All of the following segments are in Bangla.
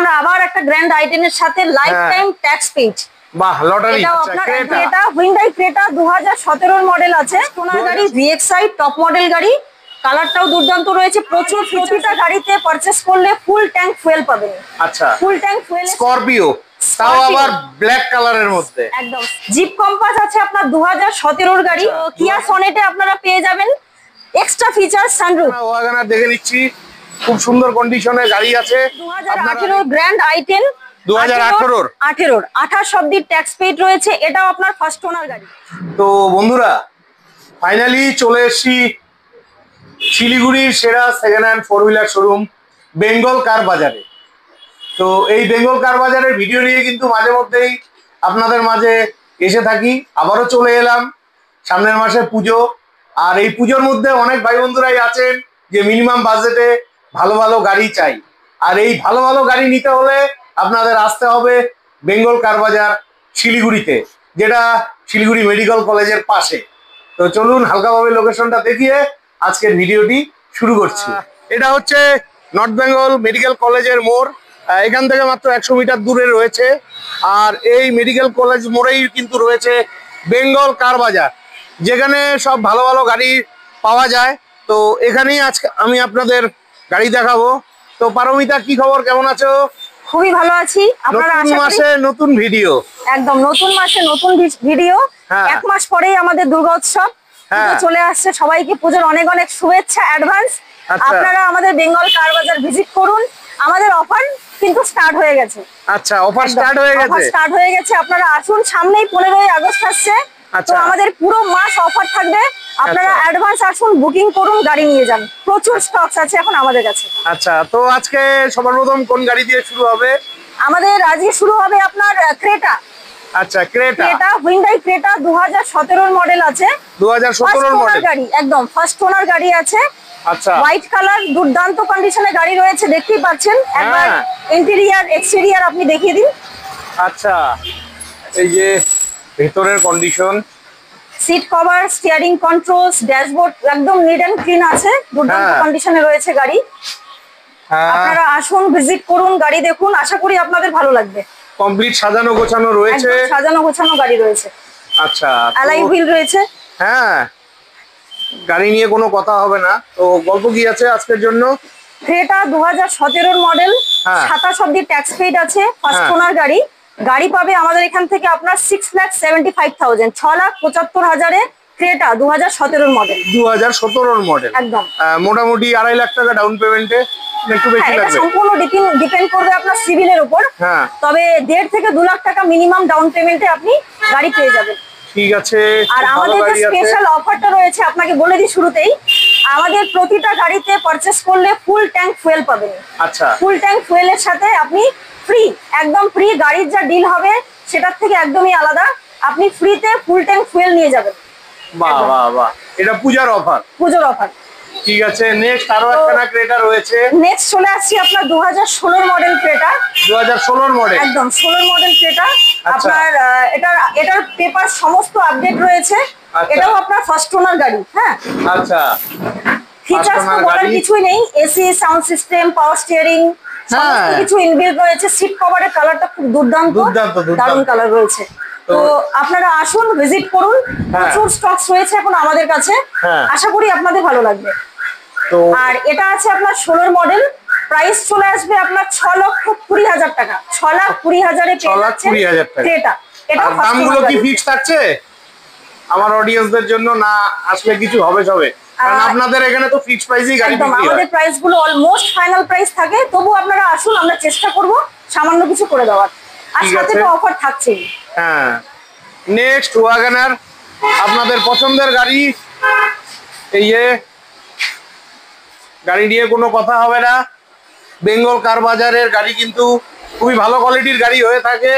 আমরা আবার একটা গ্র্যান্ড আইটেমের সাথে লাইফ টাইম ট্যাক্স পেইড। বাহ, লটারি। এটা হুইন্ডাই ক্রেটা 2017 এর মডেল আছে, টোনার গাড়ি, ভিএক্সআই টপ মডেল গাড়ি, কালারটাও দুর্দান্ত রয়েছে। প্রতিটা গাড়িতে পারচেজ করলে ফুল ট্যাঙ্ক ফুয়েল পাবেন। আচ্ছা, ফুল ট্যাঙ্ক ফুয়েল। স্করপিও, তাও আবার ব্ল্যাক কালারের মধ্যে। একদম। জিপ কম্পাস আছে আপনার 2017 এর গাড়ি। কিয়া সনেটে আপনারা পেয়ে যাবেন এক্সট্রা ফিচার সানরুফ। ওয়াগনার দেখে নিচ্ছি, খুব সুন্দর কন্ডিশনে গাড়ি আছে। 2018 গ্র্যান্ড আই10, 2018 28 অব্দি ট্যাক্স পেইড রয়েছে। এটাও আপনার ফার্স্ট ওনার গাড়ি। তো বন্ধুরা, ফাইনালি চলে এসেছি শিলিগুড়ির সেরা second hand 4 wheeler showroom Bengal car বাজারে। তো এই বেঙ্গল কার বাজারের ভিডিও নিয়ে কিন্তু মাঝে মধ্যেই আপনাদের মাঝে এসে থাকি। আবারও চলে এলাম, সামনের মাসে পুজো, আর এই পুজোর মধ্যে অনেক ভাই বন্ধুরাই আছেন যে মিনিমাম বাজেটে ভালো ভালো গাড়ি চাই। আর এই ভালো ভালো গাড়ি নিতে হলে আপনাদের আসতে হবে বেঙ্গল কার বাজার শিলিগুড়িতে, যেটা শিলিগুড়ি মেডিকেল কলেজের পাশে। তো চলুন হালকাভাবে লোকেশনটা দেখিয়ে আজকের ভিডিওটি শুরু করছি। এটা হচ্ছে নর্থ বেঙ্গল মেডিকেল কলেজের মোড়। এখান থেকে মাত্র 100 মিটার দূরে রয়েছে। আর এই মেডিকেল কলেজ মোড়েই কিন্তু রয়েছে বেঙ্গল কার বাজার, যেখানে সব ভালো ভালো গাড়ি পাওয়া যায়। তো এখানেই আজকে আমি আপনাদের গাড়ি দেখাবো। তো পারমিতা, কি খবর, কেমন আছো? খুবই ভালো আছি। আপনারা নতুন মাসে নতুন ভিডিও। একদম, নতুন মাসে নতুন ভিডিও। এক মাস পরেই আমাদের দুর্গোৎসব চলে আসছে। সবাইকে পুজোর অনেক অনেক শুভেচ্ছা অ্যাডভান্স। আপনারা আমাদের বেঙ্গল কার বাজার ভিজিট করুন। আমাদের অফার কিন্তু স্টার্ট হয়ে গেছে। আচ্ছা, অফার স্টার্ট হয়ে গেছে। আপনারা আসুন, সামনেই 15ই আগস্ট আসছে। তো আমাদের পুরো মাস অফার থাকবে। আপনারা অ্যাডভান্স আসুন, বুকিং করুন, গাড়ি নিয়ে যান। প্রচুর স্টকস আছে এখন আমাদের কাছে। আচ্ছা, তো আজকে সবার প্রথম কোন গাড়ি দিয়ে শুরু হবে? আমাদের আজকে শুরু হবে আপনার ক্রেটা। আচ্ছা, ক্রেটা হুইন্ডাই ক্রেটা 2017 এর মডেল আছে। 2017 এর মডেল গাড়ি, একদম ফার্স্ট ওনার গাড়ি আছে। আচ্ছা, হোয়াইট কালার, দুর্দান্ত কন্ডিশনে গাড়ি রয়েছে, দেখতেই পাচ্ছেন। একবার ইন্টেরিয়র এক্সটেরিয়র আপনি দেখিয়ে দিন। আচ্ছা, এই যে ভেতরের condition, seat cover, steering controls, dashboard একদম নিট এন্ড ক্লিন আছে। দুর্দান্ত কন্ডিশনে রয়েছে গাড়ি। আপনারা আসুন, ভিজিট করুন, গাড়ি দেখুন, আশা করি আপনাদের ভালো লাগবে। কমপ্লিট সাজানো গোছানো রয়েছে। সাজানো গোছানো গাড়ি রয়েছে। আচ্ছা, অ্যালাই হুইল রয়েছে। হ্যাঁ, গাড়ি নিয়ে কোনো কথা হবে না। তো গল্প কি আছে আজকের জন্য? ক্রেটা 2017 এর মডেল, 27 অব্দি ট্যাক্স পেইড আছে, ফার্স্ট ওনার গাড়ি। গাড়ি পাবে আমাদের এখান থেকে আপনার 6,75,000, 6,75,000 ক্রেটা 2017 এর মডেল। 2017 এর মডেল, একদম। মোটামুটি 2.5 লাখ টাকা ডাউন পেমেন্টে, একটু বেশি লাগবে। সম্পূর্ণ ডিপেন্ড করবে আপনার সিভিলের উপর। তবে 1.5 থেকে 2 লাখ টাকা মিনিমাম ডাউন পেমেন্টে আপনি গাড়ি পেয়ে যাবেন। ঠিক আছে। আর আমাদের যে স্পেশাল অফারটা রয়েছে আপনাকে বলে দিই শুরুতেই, আমাদের প্রতিটা গাড়িতে পারচেজ করলে ফুল ট্যাঙ্ক ফুয়েল পাবেন। আচ্ছা, ফুল ট্যাঙ্ক ফুয়েলের সাথে আপনি ফ্রি, একদম ফ্রি, গাড়ির যা ডিল হবে সেটার থেকে একদমই আলাদা। আপনি ফ্রিতে ফুল ট্যাঙ্ক ফুয়েল নিয়ে যাবেন। বাহ বাহ বাহ, এটা পূজার অফার। পূজার অফার। ঠিক আছে, নেক্সট আরো একটা ক্রেটা রয়েছে। নেক্সট চলে আসছি আপনার 2016 মডেল ক্রেটা। 2016 মডেল, একদম 16 মডেল ক্রেটা। আপনার এটার পেপার সমস্ত আপডেট রয়েছে। এটাও আপনার ফার্স্ট ওনার গাড়ি। হ্যাঁ, আচ্ছা, ফিচারস তো বলার কিছুই নেই। AC, sound system, power steering সমস্ত কিছু ইনবিল্ট রয়েছে। সিট কভারের কালারটা খুব দুর্দান্ত, দারুণ কালার রয়েছে। তো আপনারা আসুন, ভিজিট করুন। প্রচুর স্টকস রয়েছে এখন আমাদের কাছে, আশা করি আপনাদের ভালো লাগবে। আর এটা আছে আপনার 16 মডেল, প্রাইস চলে আসবে আপনার 6,20,000 টাকা। 6,20,000 পেয়ে যাচ্ছেন ক্রেটা। এটা দামগুলো কি ফিক্স থাকছে আমার অডিয়েন্সদের জন্য, না আসলে কিছু হবে সবে? কারণ আপনাদের এখানে তো ফিক্স প্রাইসই গাড়ি বিক্রি হয়। আমাদের প্রাইসগুলো অলমোস্ট ফাইনাল প্রাইস থাকে, তবু আপনারা আসুন, আমরা চেষ্টা করব সামান্য কিছু করে দেওয়ার। আর সাথে তো অফার থাকছেই। হ্যাঁ, নেক্সট ওয়াগনার, আপনাদের পছন্দের গাড়ি। এই যে গাড়ি নিয়ে কোনো কথা হবে না। বেঙ্গল কার বাজারের গাড়ি কিন্তু খুবই ভালো কোয়ালিটির গাড়ি হয়ে থাকে।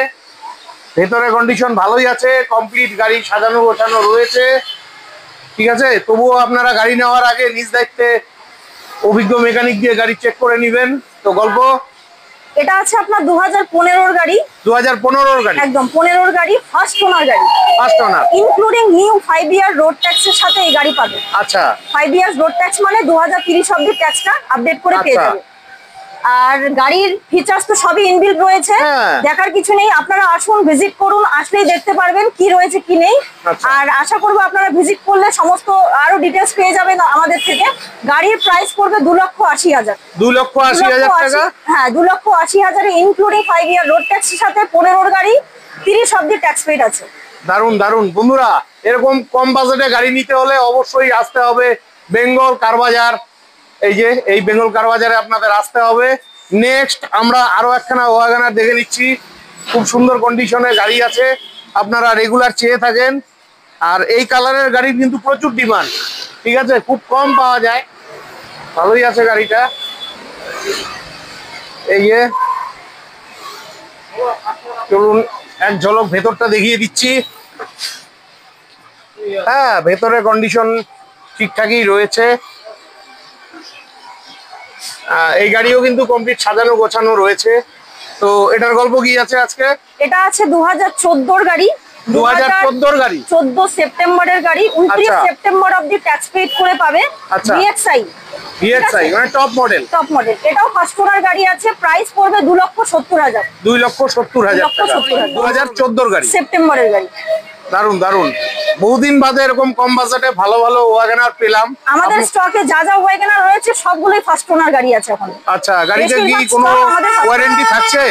ভেতরে কন্ডিশন ভালোই আছে, কমপ্লিট গাড়ি সাজানো গোছানো রয়েছে। ঠিক আছে, তবুও আপনারা গাড়ি নেওয়ার আগে নিজ দায়িত্বে অভিজ্ঞ মেকানিক দিয়ে গাড়ি চেক করে নেবেন। তো গল্প, এটা আছে আপনার 2015 গাড়ি। 2015 গাড়ি, একদম 15 গাড়ি, ফার্স্ট ওনার গাড়ি। ফার্স্ট ওনার, ইনক্লুডিং নিউ 5 ইয়ার রোড ট্যাক্সের সাথে এই গাড়ি পাবে। আচ্ছা, 5 ইয়ার্স রোড ট্যাক্স মানে 2030 অবধি ট্যাক্সটা আপডেট করে পেয়ে যাবে। আর গাড়ির ফিচার্স তো সবই ইনবিল্ট রয়েছে, দেখার কিছু নেই। আপনারা আসুন, ভিজিট করুন, আসলেই দেখতে পারবেন কি রয়েছে কি নেই। আর আশা করবো আপনারা ভিজিট করলে সমস্ত আরো ডিটেলস পেয়ে যাবেন আমাদের থেকে। গাড়ির প্রাইস পড়বে 2,80,000। 2,80,000 টাকা? হ্যাঁ, 2,80,000 ইনক্লুডিং 5 ইয়ার রোড ট্যাক্সের সাথে 15 গাড়ি 30 অব্দি ট্যাক্স পেড আছে। দারুন দারুন বন্ধুরা, এরকম কম বাজেটে গাড়ি নিতে হলে অবশ্যই আসতে হবে বেঙ্গল কার বাজার। এই যে এই বেঙ্গল কার বাজারে আপনাদের আসতে হবে। নেক্সট আমরা আরো একখানা ওয়াগনার দেখে নিচ্ছি, খুব সুন্দর কন্ডিশনে গাড়ি আছে, আপনারা রেগুলার চেয়ে থাকেন। আর এই কালারের গাড়ির কিন্তু প্রচুর ডিমান্ড, ঠিক আছে, খুব কম পাওয়া যায়, ভালোই আছে গাড়িটা। এই যে চলুন এক ঝলক ভেতরটা দেখিয়ে দিচ্ছি। হ্যাঁ, ভেতরের কন্ডিশন ঠিকঠাকই রয়েছে। এই গাড়িও কিন্তু কমপ্লিট সাজানো গোছানো রয়েছে। তো এটার গল্প কি আছে আজকে? এটা আছে 2014 গাড়ি। 2014 গাড়ি, 14 সেপ্টেম্বরের গাড়ি, 29 সেপ্টেম্বর অবধি ট্যাক্স পেড করে পাবে। ভিএক্সআই, ভিএক্সআই মানে টপ মডেল। টপ মডেল, এটাও ফার্স্ট ওনার গাড়ি আছে। প্রাইস পড়বে 2,70,000। 2,70,000 টাকা, 2014 গাড়ি, সেপ্টেম্বরের গাড়ি। দারুন দারুন, বহুদিন বাদে এরকম কম বাজেটে ভালো ভালো ওয়াগনার পেলাম। আমাদের স্টকে যা যা ওয়াগনার রয়েছে সবগুলোই ফার্স্ট ওনার গাড়ি আছে এখন। আচ্ছা, গাড়িতে কি কোনো ওয়ারেন্টি থাকছে?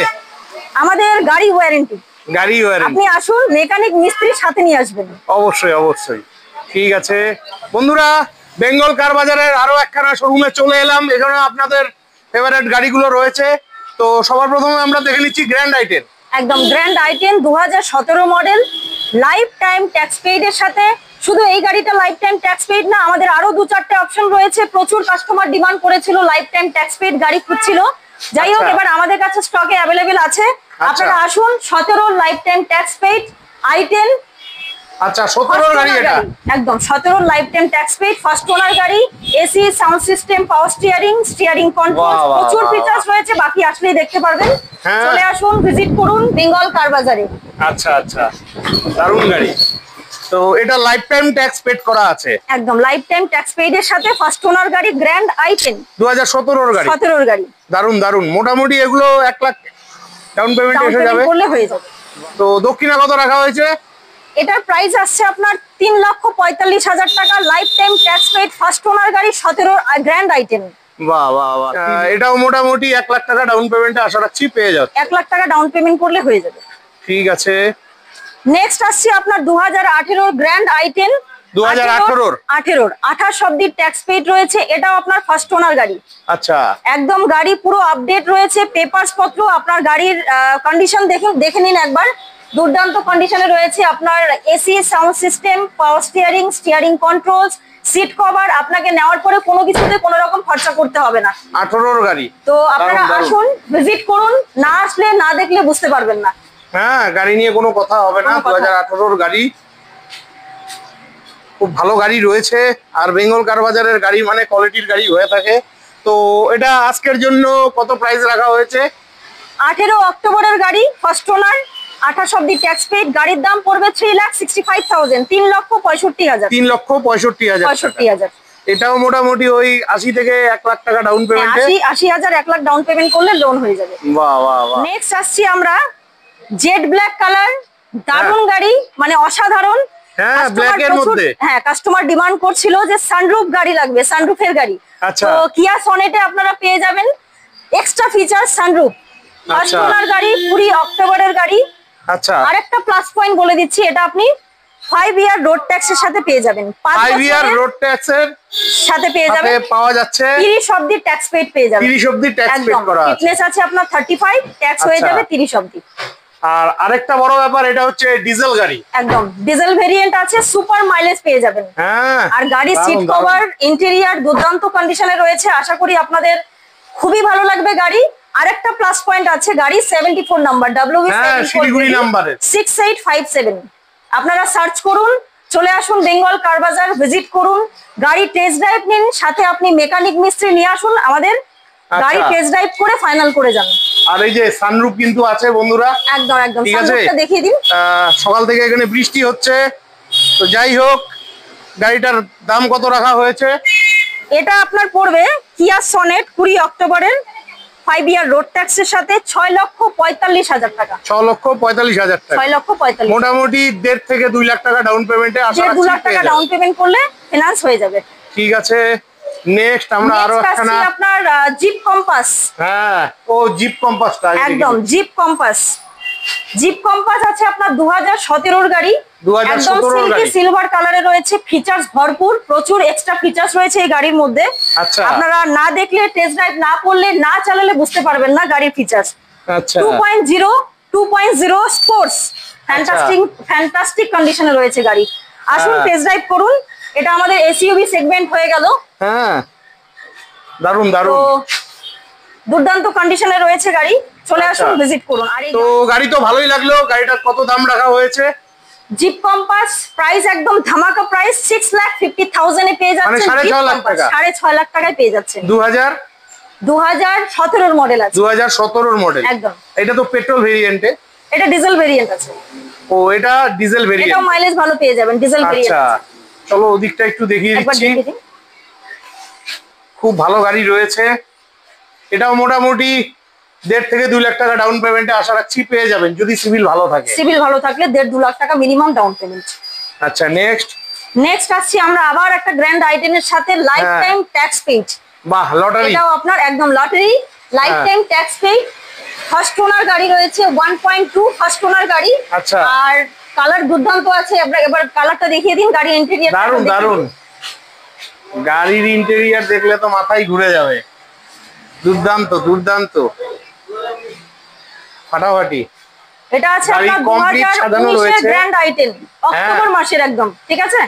আমাদের গাড়ি ওয়ারেন্টি, গাড়ি ওয়ারেন্টি। আপনি আসুন, মেকানিক মিস্ত্রি সাথে নিয়ে আসবেন। অবশ্যই অবশ্যই, ঠিক আছে বন্ধুরা। বেঙ্গল কার বাজারের আরো একখানা শোরুমে চলে এলাম, এখানে আপনাদের ফেভারিট গাড়িগুলো রয়েছে। তো সবার প্রথমে আমরা দেখে নিচ্ছি গ্র্যান্ড আই-10। একদম গ্র্যান্ড আই-10 2017 model, life time tax paid এর সাথে। শুধু এই গাড়িটা লাইফ টাইম ট্যাক্স পেইড না, আমাদের আরো 2-4টে অপশন রয়েছে। প্রচুর কাস্টমার ডিমান্ড করেছিল, লাইফ টাইম ট্যাক্স পেইড গাড়ি খুঁজছিল। যাই হোক, এবার আমাদের কাছে স্টকে অ্যাভেলেবেল আছে। আপনারা আসুন, 17 লাইফ টাইম ট্যাক্স পেইড আই-10। আচ্ছা, 17 গাড়ি এটা? একদম 17 life time tax paid, first owner গাড়ি, AC, sound system, power steering, steering control, প্রচুর ফিচার্স রয়েছে। বাকি আসলেই দেখতে পারবেন। চলে আসুন, ভিজিট করুন বেঙ্গল কার বাজারে। আচ্ছা আচ্ছা, দারুণ গাড়ি। তো এটা লাইফ টাইম ট্যাক্স পেড করা আছে? একদম লাইফ টাইম ট্যাক্স পেইড এর সাথে ফার্স্ট ওনার গাড়ি, গ্র্যান্ড আই-10 2017 গাড়ি। 17 গাড়ি, দারুণ দারুণ। মোটামুটি এগুলো 1 লাখ ডাউন পেমেন্ট এসে যাবে, করলে হয়ে যাবে। তো দক্ষিণা কত রাখা হয়েছে? এটার প্রাইস আসছে আপনার 3,45,000 টাকা, life time tax paid, first owner গাড়ি, 17 গ্র্যান্ড আই-10। বাহ বাহ বাহ, এটাও মোটামুটি 1 লাখ টাকা ডাউন পেমেন্টে আশা রাখছি পেয়ে যাবে। 1 লাখ টাকা ডাউন পেমেন্ট করলে হয়ে যাবে। ঠিক আছে। নেক্সট আসছে আপনার 2018 গ্র্যান্ড আই-10। 2018 28 অব্দি ট্যাক্স পেইড রয়েছে। এটাও আপনার ফার্স্ট ওনার গাড়ি। আচ্ছা, একদম গাড়ি পুরো আপডেট রয়েছে, পেপারস পত্র, আপনার গাড়ির কন্ডিশন দেখে নিন একবার। দুর্দান্ত কন্ডিশনে রয়েছে। আপনার AC, sound system, power steering, steering controls, seat cover, আপনাকে নেওয়ার পরে কোনো কিছুতে কোনো রকম খরচা করতে হবে না। 18 গাড়ি। তো আপনারা আসুন, ভিজিট করুন, না আসলে না দেখলে বুঝতে পারবেন না। হ্যাঁ, গাড়ি নিয়ে কোনো কথা হবে না। 2018 গাড়ি, খুব ভালো গাড়ি রয়েছে। আর বেঙ্গল কার বাজারের গাড়ি মানে কোয়ালিটির গাড়ি হয়ে থাকে। তো এটা আজকের জন্য কত প্রাইস রাখা হয়েছে? 18 অক্টোবরের গাড়ি, ফার্স্ট ওনার, 28 অব্দি ট্যাক্স পেইড। গাড়ির দাম পড়বে 3,65,000, 3,65,000। 3,65,000। এটাও মোটামুটি ওই 80 থেকে 1 লাখ টাকা ডাউন পেমেন্টে, 80,000 1 লাখ ডাউন পেমেন্ট করলে লোন হয়ে যাবে। বাহ বাহ বাহ। নেক্সট আসছি আমরা জেড ব্ল্যাক কালার, দারুণ গাড়ি, মানে অসাধারণ। হ্যাঁ, ব্ল্যাক এর মধ্যে। হ্যাঁ, কাস্টমার ডিমান্ড করছিল যে সানরুফ গাড়ি লাগবে, সানরুফের গাড়ি। আচ্ছা, তো কিয়া সনেটে আপনারা পেয়ে যাবেন extra feature sunroof. First owner গাড়ি, 20 অক্টোবরের গাড়ি। আচ্ছা, আরেকটা প্লাস পয়েন্ট বলে দিচ্ছি, এটা আপনি 5 ইয়ার রোড ট্যাক্সের সাথে পেয়ে যাবেন। 5 ইয়ার রোড ট্যাক্সের সাথে পেয়ে যাবেন, পাওয়া যাচ্ছে। 30 অব্দি ট্যাক্স পেড পেয়ে যাবেন। 30 অব্দি ট্যাক্স পেড করা আছে। ফিটনেস আছে আপনার 35, ট্যাক্স হয়ে যাবে 30 অব্দি। আর আরেকটা বড় ব্যাপার, এটা হচ্ছে ডিজেল গাড়ি। একদম ডিজেল ভেরিয়েন্ট আছে, সুপার মাইলেজ পেয়ে যাবেন। হ্যাঁ, আর গাড়ির সিট কভার, ইন্টেরিয়র দুর্দান্ত কন্ডিশনে রয়েছে। আশা করি আপনাদের খুবই ভালো লাগবে গাড়ি। আরেকটা প্লাস পয়েন্ট আছে, গাড়ি 74 নাম্বার, শিলিগুড়ি নাম্বারের 6857। আপনারা সার্চ করুন, চলে আসুন বেঙ্গল কার বাজার, ভিজিট করুন, গাড়ি টেস্ট ড্রাইভ নিন, সাথে আপনি মেকানিক মিস্ত্রি নিয়ে আসুন, আমাদের গাড়ি টেস্ট ড্রাইভ করে ফাইনাল করে যান। আর এই যে সানরুফ কিন্তু আছে বন্ধুরা। একদম একদম, সানরুফটা দেখিয়ে দিন। সকাল থেকে এখানে বৃষ্টি হচ্ছে, তো যাই হোক, গাড়িটার দাম কত রাখা হয়েছে? এটা আপনার পড়বে কিয়া সনেট 20 অক্টোবরের 5 ইয়ার রোড ট্যাক্সের সাথে 6,45,000 টাকা। 6,45,000 টাকা। 6,45,000 মোটামুটি 1.5 থেকে 2 লাখ টাকা ডাউন পেমেন্টে আশা রাখছি 2 লাখ টাকা ডাউন পেমেন্ট করলে ফিনান্স হয়ে যাবে। ঠিক আছে, নেক্সট আমরা আরো একখানা আপনার জিপ কম্পাস। হ্যাঁ, ও জিপ কম্পাসটা একদম জিপ কম্পাস। জিপ কম্পাস আছে আপনার 2017 গাড়ি, 2017 গাড়ি, সিলভার কালারে রয়েছে, ফিচার্স ভরপুর, প্রচুর এক্সট্রা ফিচার্স রয়েছে এই গাড়ির মধ্যে। আচ্ছা, আপনারা না দেখলে, টেস্ট ড্রাইভ না করলে, না চালালে বুঝতে পারবেন না গাড়ির ফিচার্স। আচ্ছা, 2.0 স্পোর্টস, ফ্যান্টাস্টিক কন্ডিশনে রয়েছে গাড়ি। আসুন টেস্ট ড্রাইভ করুন। এটা আমাদের এসইউভি সেগমেন্ট হয়ে গেল। হ্যাঁ, দারুন দারুন, দুর্দান্ত কন্ডিশনে রয়েছে গাড়ি। চলে আসুন, ভিজিট করুন। আর তো গাড়ি তো ভালোই লাগলো। গাড়িটার কত দাম রাখা হয়েছে? জিপ কম্পাস প্রাইস একদম ধামাকা প্রাইস, 6,50,000 এ পেয়ে যাচ্ছেন। 6.5 লাখ টাকা, 6.5 লাখ টাকায় পেয়ে যাচ্ছেন। 2017 এর মডেল আছে। 2017 এর মডেল একদম। এটা তো পেট্রোল ভেরিয়েন্টে, এটা ডিজেল ভেরিয়েন্ট আছে। ও, এটা ডিজেল ভেরিয়েন্ট, এটাও মাইলেজ ভালো পেয়ে যাবেন, ডিজেল ভেরিয়েন্ট। আচ্ছা, চলো ওদিকটা একটু দেখিয়ে দিচ্ছি। খুব ভালো গাড়ি রয়েছে। এটাও মোটামুটি 1.5 থেকে 2 লাখ টাকা ডাউন পেমেন্টে আশা রাখছি পেয়ে যাবেন, যদি সিভিল ভালো থাকে। সিভিল ভালো থাকলে 1.5-2 লাখ টাকা মিনিমাম ডাউন পেমেন্ট। আচ্ছা, নেক্সট আসছি আমরা আবার একটা গ্র্যান্ড আইটেমের সাথে, লাইফ টাইম ট্যাক্স পেইড। বাহ, লটারি। এটাও আপনার একদম lottery, life time tax paid. First owner গাড়ি রয়েছে, 1.2 ফার্স্ট ওনার গাড়ি। আচ্ছা, আর কালার দুর্দান্ত আছে। এবার কালারটা দেখিয়ে দিন, গাড়ি ইন্টেরিয়র দারুন দারুন। গাড়ির ইন্টেরিয়র দেখলে তো মাথায় ঘুরে যাবে। দুর্দান্ত দুর্দান্ত, ফাটাফাটি। এটা আছে আপনার 2019 এর গ্র্যান্ড আইটেম, অক্টোবর মাসের একদম, ঠিক আছে?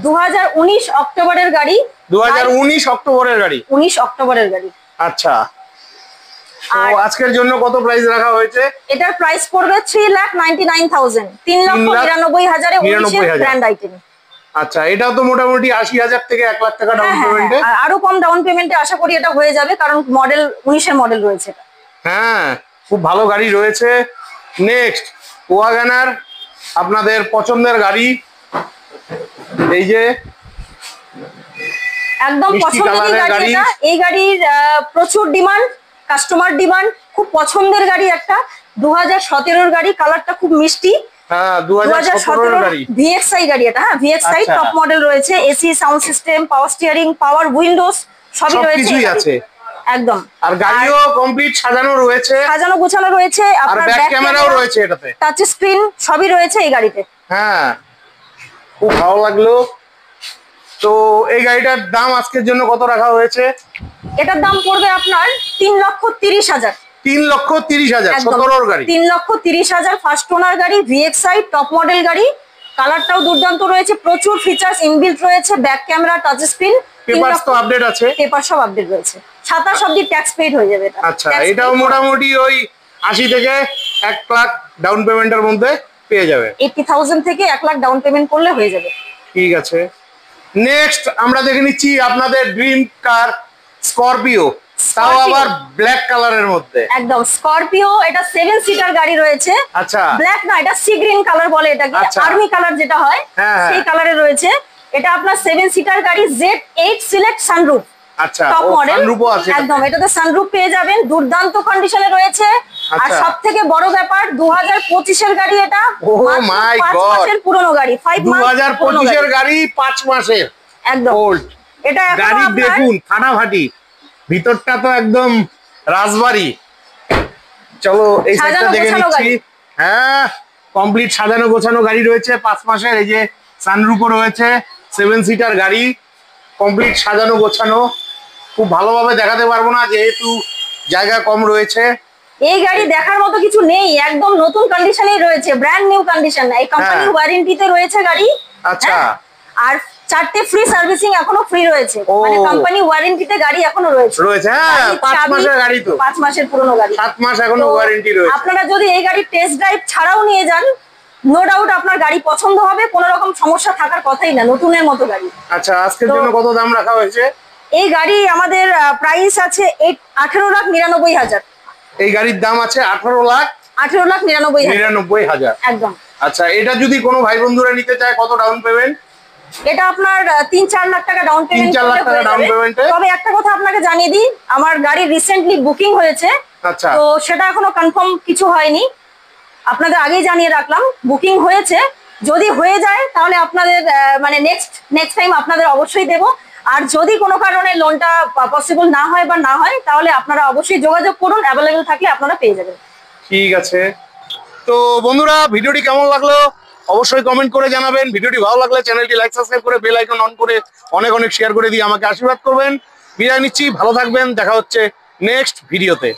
2019 অক্টোবরের গাড়ি। 2019 অক্টোবরের গাড়ি, 19 অক্টোবরের গাড়ি। আচ্ছা, তো আজকের জন্য কত প্রাইস রাখা হয়েছে? এটার প্রাইস পড়বে 3,99,000, 3,99,000 এ 19 এর গ্র্যান্ড আইটেম। আচ্ছা, এটাও তো মোটামুটি 80,000 থেকে 1 লাখ টাকা ডাউন পেমেন্টে। আরো কম ডাউন পেমেন্টে আশা করি এটা হয়ে যাবে, কারণ মডেল 19 এর মডেল রয়েছে। হ্যাঁ, খুব ভালো গাড়ি রয়েছে। নেক্সট ওয়াগনার, আপনাদের পছন্দের গাড়ি, এই যে একদম পছন্দের গাড়ি। এটা এই গাড়ির প্রচুর ডিমান্ড, কাস্টমার ডিমান্ড, খুব পছন্দের গাড়ি একটা। 2017 এর গাড়ি, কালারটা খুব মিষ্টি। হ্যাঁ, 2017 এর গাড়ি, ভিএক্সআই গাড়ি এটা। হ্যাঁ, ভিএক্সআই টপ মডেল রয়েছে, AC, sound system, power steering, power windows সবই রয়েছে একদম। আর গাড়িও কমপ্লিট সাজানো রয়েছে, সাজানো গোছানো রয়েছে। আপনার ব্যাক ক্যামেরাও রয়েছে, এটাতে টাচ স্ক্রিন সবই রয়েছে এই গাড়িতে। হ্যাঁ, খুব ভালো লাগলো। তো এই গাড়িটার দাম আজকের জন্য কত রাখা হয়েছে? এটার দাম পড়বে আপনার 3,30,000। 3,30,000 17 গাড়ি, 3,30,000 ফার্স্ট ওনার গাড়ি, ভিএক্সআই টপ মডেল গাড়ি। কালারটাও দুর্দান্ত রয়েছে, প্রচুর ফিচার্স ইনবিল্ট রয়েছে, back camera, touch screen, papers তো আপডেট আছে, পেপার সব আপডেট রয়েছে। 27 অবধি ট্যাক্স পেড হয়ে যাবে এটা। আচ্ছা, এটাও মোটামুটি ওই 80 থেকে 1 লাখ ডাউন পেমেন্টের মধ্যে পেয়ে যাবে। 80,000 থেকে 1 লাখ ডাউন পেমেন্ট করলে হয়ে যাবে। ঠিক আছে, নেক্সট আমরা দেখে নিচ্ছি আপনাদের ড্রিম কার স্করপিও, তাও আবার ব্ল্যাক কালারের মধ্যে। একদম স্করপিও, এটা 7 সিটার গাড়ি রয়েছে। আচ্ছা, ব্ল্যাক না, এটা সি গ্রিন কালার বলে এটাকে, আর্মি কালার যেটা হয় সেই কালারে রয়েছে। এটা আপনার 7 সিটার গাড়ি, Z8 সিলেক্ট সানরুফ। আচ্ছা, টপ মডেল সানরুফও আছে একদম। এটাতে সানরুফ পেয়ে যাবেন, দুর্দান্ত কন্ডিশনে রয়েছে। আর সবথেকে বড় ব্যাপার, 2025 এর গাড়ি এটা। ও মাই গড, 5 মাসের পুরনো গাড়ি, 5 মাস 2025 এর গাড়ি, 5 মাসের একদম ওল্ড। এটা গাড়ি দেখুন, ফাটাফাটি, ভিতরটা তো একদম রাজবাড়ি। চলো এই সাইডটা দেখে নিচ্ছি। হ্যাঁ, কমপ্লিট সাজানো গোছানো গাড়ি রয়েছে, 5 মাসের। এই যে সানরুফও রয়েছে, 7 সিটার গাড়ি, কমপ্লিট সাজানো গোছানো। খুব ভালোভাবে দেখাতে পারবো না যেহেতু জায়গা কম রয়েছে। এই গাড়ি দেখার মতো কিছু নেই, একদম নতুন কন্ডিশনেই রয়েছে, ব্র্যান্ড নিউ কন্ডিশন। এই কোম্পানির ওয়ারেন্টিতে রয়েছে গাড়ি। আচ্ছা, আর 4টে ফ্রি সার্ভিসিং এখনো ফ্রি রয়েছে, মানে কোম্পানি ওয়ারেন্টিতে গাড়ি এখনো রয়েছে। হ্যাঁ, 5 মাসের গাড়ি, তো 5 মাসের পুরনো গাড়ি, 7 মাস এখনো ওয়ারেন্টি রয়েছে। আপনারা যদি এই গাড়ি টেস্ট ড্রাইভ ছাড়াও নিয়ে যান, নো ডাউট আপনার গাড়ি পছন্দ হবে, কোনো রকম সমস্যা থাকার কথাই না, নতুনের মতো গাড়ি। আচ্ছা, আজকের জন্য কত দাম রাখা হয়েছে? এই গাড়ি আমাদের প্রাইস আছে 18,99,000। এই গাড়ির দাম আছে 18,99,000 একদম। আচ্ছা, এটা যদি কোনো ভাই বন্ধুরা নিতে চায় কত ডাউন পেমেন্ট? এটা আপনার 3-4 লাখ টাকা ডাউন পেমেন্ট 3-4 লাখ টাকা ডাউন পেমেন্টে। তবে একটা কথা আপনাকে জানিয়ে দিই, আমার গাড়ি রিসেন্টলি বুকিং হয়েছে। আচ্ছা। তো সেটা এখনো কনফার্ম কিছু হয়নি, আপনাদের আগেই জানিয়ে রাখলাম বুকিং হয়েছে। যদি হয়ে যায় তাহলে আপনাদের মানে নেক্সট টাইম আপনাদের অবশ্যই দেব। আর যদি কোনো কারণে লোনটা পসিবল না হয় বা না হয় তাহলে আপনারা অবশ্যই যোগাযোগ করুন, অ্যাভেলেবেল থাকলে আপনারা পেয়ে যাবেন। ঠিক আছে। তো বন্ধুরা, ভিডিওটি কেমন লাগলো অবশ্যই কমেন্ট করে জানাবেন। ভিডিওটি ভালো লাগলে চ্যানেলটি লাইক সাবস্ক্রাইব করে বেল আইকন অন করে অনেক অনেক শেয়ার করে দিয়ে আমাকে আশীর্বাদ করবেন। বিদায় নিচ্ছি, ভালো থাকবেন, দেখা হচ্ছে নেক্সট ভিডিওতে।